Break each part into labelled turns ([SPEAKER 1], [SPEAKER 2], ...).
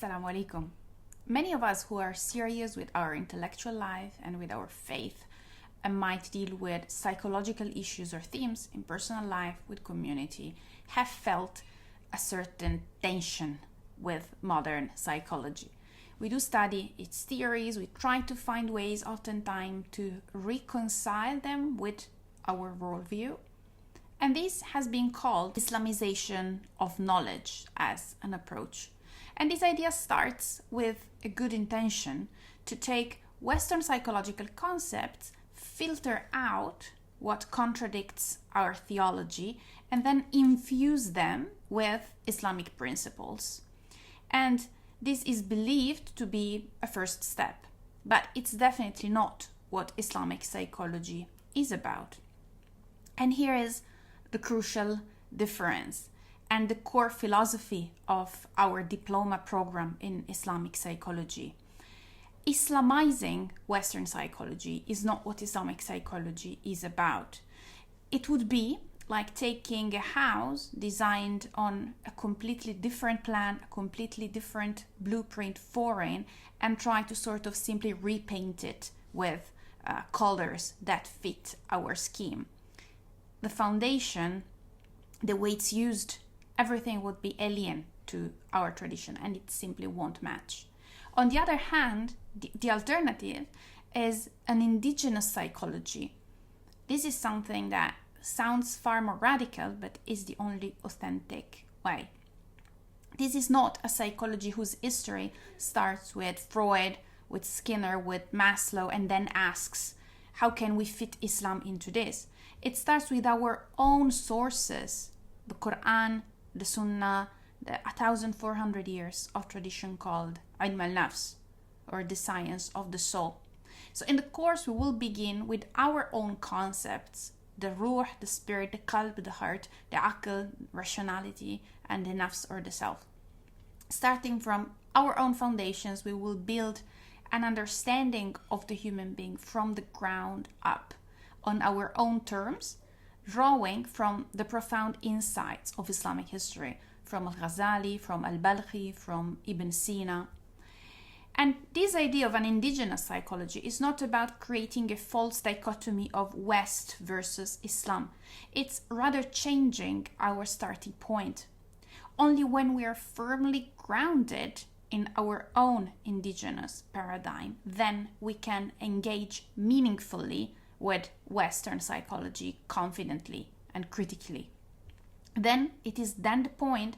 [SPEAKER 1] Assalamu alaikum. Many of us who are serious with our intellectual life and with our faith and might deal with psychological issues or themes in personal life with community have felt a certain tension with modern psychology. We do study its theories, we try to find ways oftentimes to reconcile them with our worldview. And this has been called Islamization of knowledge as an approach. And this idea starts with a good intention to take Western psychological concepts, filter out what contradicts our theology, and then infuse them with Islamic principles. And this is believed to be a first step, but it's definitely not what Islamic psychology is about. And here is the crucial difference and the core philosophy of our diploma program in Islamic psychology. Islamizing Western psychology is not what Islamic psychology is about. It would be like taking a house designed on a completely different plan, a completely different blueprint foreign, and try to sort of simply repaint it with colors that fit our scheme. The foundation, the way it's used, everything would be alien to our tradition and it simply won't match. On the other hand, the alternative is an indigenous psychology. This is something that sounds far more radical, but is the only authentic way. This is not a psychology whose history starts with Freud, with Skinner, with Maslow, and then asks, how can we fit Islam into this? It starts with our own sources, the Quran, the Sunnah, the 1,400 years of tradition called al-Nafs, or the science of the soul. So in the course, we will begin with our own concepts, the ruh, the spirit, the qalb, the heart, the aql, rationality, and the nafs, or the self. Starting from our own foundations, we will build an understanding of the human being from the ground up on our own terms, drawing from the profound insights of Islamic history, from al-Ghazali, from al-Balkhi, from Ibn Sina. And this idea of an indigenous psychology is not about creating a false dichotomy of West versus Islam. It's rather changing our starting point. Only when we are firmly grounded in our own indigenous paradigm, then we can engage meaningfully with Western psychology confidently and critically. Then it is then the point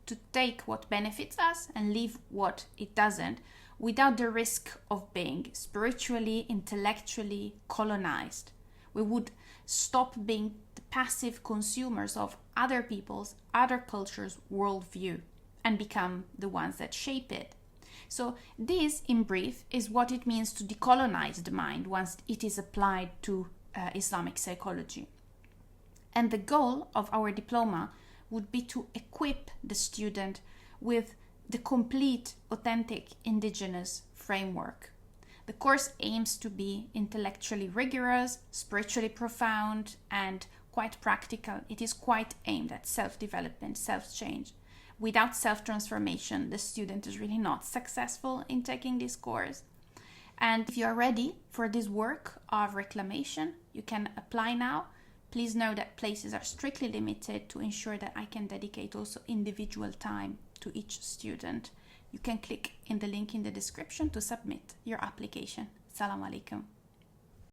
[SPEAKER 1] to take what benefits us and leave what it doesn't, without the risk of being spiritually, intellectually colonized. We would stop being the passive consumers of other people's, other cultures' worldview and become the ones that shape it. So this, in brief, is what it means to decolonize the mind once it is applied to Islamic psychology. And the goal of our diploma would be to equip the student with the complete, authentic, indigenous framework. The course aims to be intellectually rigorous, spiritually profound, and quite practical. It is quite aimed at self-development, self-change. Without self-transformation, the student is really not successful in taking this course. And if you are ready for this work of reclamation, you can apply now. Please know that places are strictly limited to ensure that I can dedicate also individual time to each student. You can click in the link in the description to submit your application. Assalamu alaikum.